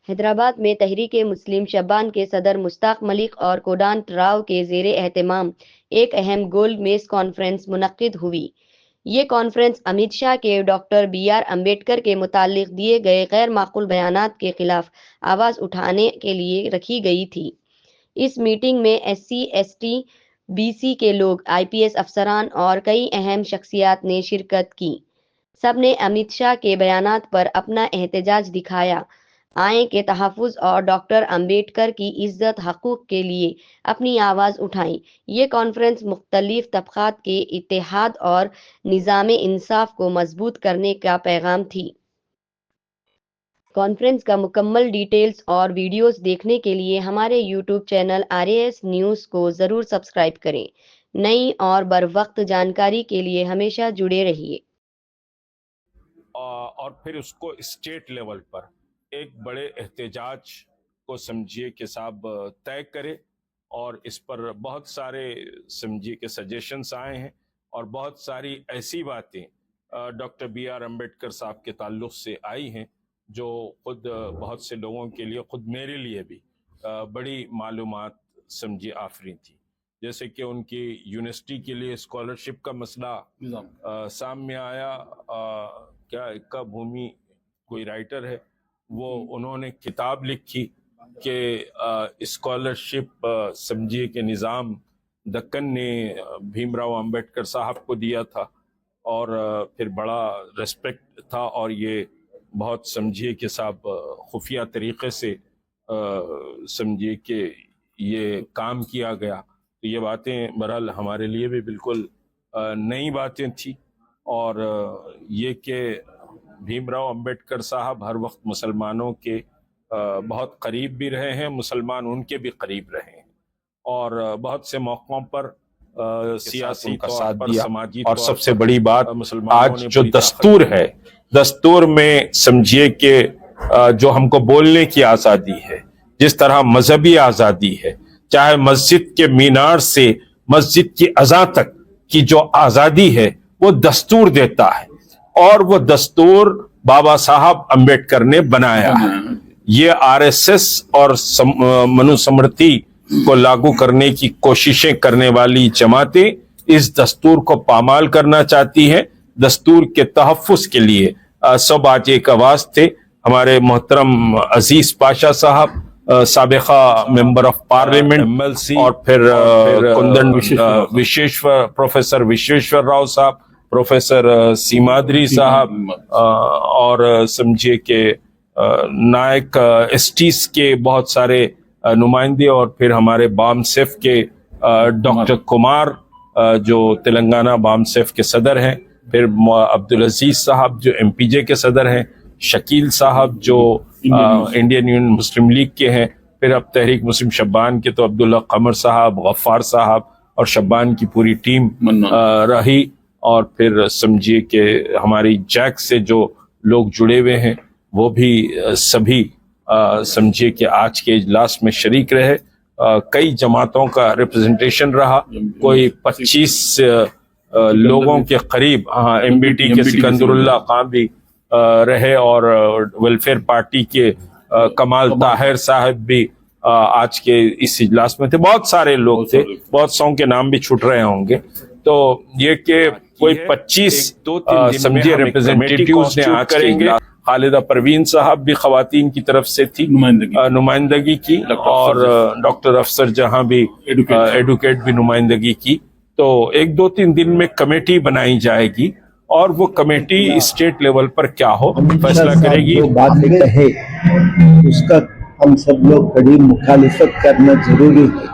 حیدرآباد میں تحریک مسلم شبان کے صدر مشتاق ملک اور کودانت راؤ کے زیر اہتمام ایک اہم گول میز کانفرنس منعقد ہوئی۔ یہ کانفرنس امت شاہ کے ڈاکٹر بی آر امبیڈکر کے متعلق دیے گئے غیر معقول بیانات کے خلاف آواز اٹھانے کے لیے رکھی گئی تھی۔ اس میٹنگ میں S C S T B C کے لوگ، آئی پی ایس افسران اور کئی اہم شخصیات نے شرکت کی۔ سب نے امت شاہ کے بیانات پر اپنا احتجاج دکھایا، آئین کے تحفظ اور ڈاکٹر امبیڈکر کی عزت حقوق کے لیے اپنی آواز اٹھائی۔ یہ کانفرنس مختلف طبقات کے اتحاد اور نظام انصاف کو مضبوط کرنے کا پیغام تھی۔ کانفرنس کا مکمل ڈیٹیلز اور ویڈیوز دیکھنے کے لیے ہمارے یوٹیوب چینل RAS نیوز کو ضرور سبسکرائب کریں۔ نئی اور بروقت جانکاری کے لیے ہمیشہ جڑے رہیے۔ اور پھر اس کو اسٹیٹ لیول پر ایک بڑے احتجاج کو سمجھیے کہ صاحب طے کرے، اور اس پر بہت سارے سمجھیے کہ سجیشنز آئے ہیں، اور بہت ساری ایسی باتیں ڈاکٹر بی آر امبیڈکر صاحب کے تعلق سے آئی ہیں جو خود بہت سے لوگوں کے لیے، خود میرے لیے بھی بڑی معلومات سمجھیے آفرین تھی۔ جیسے کہ ان کی یونیورسٹی کے لیے اسکالرشپ کا مسئلہ سامنے آیا۔ کیا اکا بھومی کوئی رائٹر ہے، وہ انہوں نے کتاب لکھی کہ اسکالرشپ سمجھیے کہ نظام دکن نے بھیم راؤ امبیڈکر صاحب کو دیا تھا، اور پھر بڑا ریسپیکٹ تھا، اور یہ بہت سمجھیے کہ صاحب خفیہ طریقے سے سمجھیے کہ یہ کام کیا گیا۔ تو یہ باتیں بہرحال ہمارے لیے بھی بالکل نئی باتیں تھیں، اور یہ کہ بھیم راؤ امبیڈکر صاحب ہر وقت مسلمانوں کے بہت قریب بھی رہے ہیں، مسلمان ان کے بھی قریب رہے ہیں، اور بہت سے موقعوں پر سیاسی طور پر، سماجی طور پر، اور سب سے بڑی بات آج جو دستور ہے، دستور میں سمجھیے کہ جو ہم کو بولنے کی آزادی ہے، جس طرح مذہبی آزادی ہے، چاہے مسجد کے مینار سے مسجد کی اذان تک کی جو آزادی ہے وہ دستور دیتا ہے، اور وہ دستور بابا صاحب امبیڈکر نے بنایا ہے۔ یہ RSS اور منو سمرتی کو لاگو کرنے کی کوششیں کرنے والی جماعتیں اس دستور کو پامال کرنا چاہتی ہیں۔ دستور کے تحفظ کے لیے سب آج ایک آواز تھے۔ ہمارے محترم عزیز پاشا صاحب، سابقہ ممبر آف پارلیمنٹ MLC، اور پھر کندن پروفیسر وشویشور راؤ صاحب، پروفیسر سیمادری صاحب، اور سمجھیے کہ نائک ایسٹیز کے بہت سارے نمائندے، اور پھر ہمارے بام سیف کے ڈاکٹر کمار جو تلنگانہ بام سیف کے صدر ہیں، پھر عبدالعزیز صاحب جو MPJ کے صدر ہیں، شکیل صاحب جو انڈین یونین مسلم لیگ کے ہیں، پھر اب تحریک مسلم شبان کے تو عبداللہ قمر صاحب، غفار صاحب اور شبان کی پوری ٹیم رہی، اور پھر سمجھیے کہ ہماری جیک سے جو لوگ جڑے ہوئے ہیں وہ بھی سبھی سمجھیے کہ آج کے اجلاس میں شریک رہے۔ کئی جماعتوں کا ریپرزنٹیشن رہا، کوئی 25 لوگوں کے قریب، MBT کے سکندر اللہ خان بھی رہے، اور ویلفیئر پارٹی کے کمال طاہر صاحب بھی آج کے اس اجلاس میں تھے۔ بہت سارے لوگ تھے، بہت سو کے نام بھی چھوٹ رہے ہوں گے۔ تو یہ کہ کوئی 25 سمجھے ریپرزنٹیٹیوز نے آج کریں گے۔ خالدہ پروین صاحب بھی خواتین کی طرف سے تھی نمائندگی کی، اور ڈاکٹر افسر جہاں بھی ایڈوکیٹ بھی نمائندگی کی۔ تو 1-2-3 دن میں کمیٹی بنائی جائے گی، اور وہ کمیٹی اسٹیٹ لیول پر کیا ہو فیصلہ کرے گی۔ جو بات کہے اس کا ہم سب لوگ کڑی مخالفت کرنا ضروری ہے۔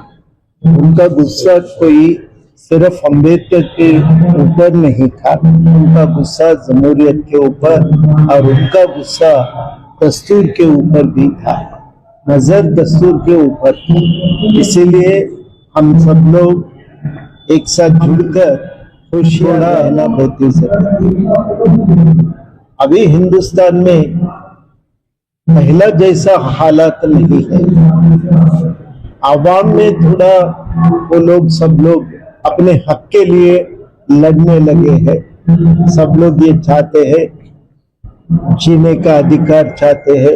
ان کا غصہ کوئی صرف امبیڈکر کے اوپر نہیں تھا، ان کا غصہ جمہوریت کے اوپر، اور ان کا غصہ دستور کے اوپر بھی تھا، نظر دستور کے اوپر تھی۔ اسی لیے ہم سب لوگ ایک ساتھ جڑ کر خوشیاں رہنا بہت ضروری ہے۔ ابھی ہندوستان میں پہلا جیسا حالات نہیں ہے، عوام میں تھوڑا وہ لوگ سب لوگ اپنے حق کے لیے لڑنے لگے ہیں۔ سب لوگ یہ چاہتے ہیں، جینے کا ادھیکار چاہتے ہیں،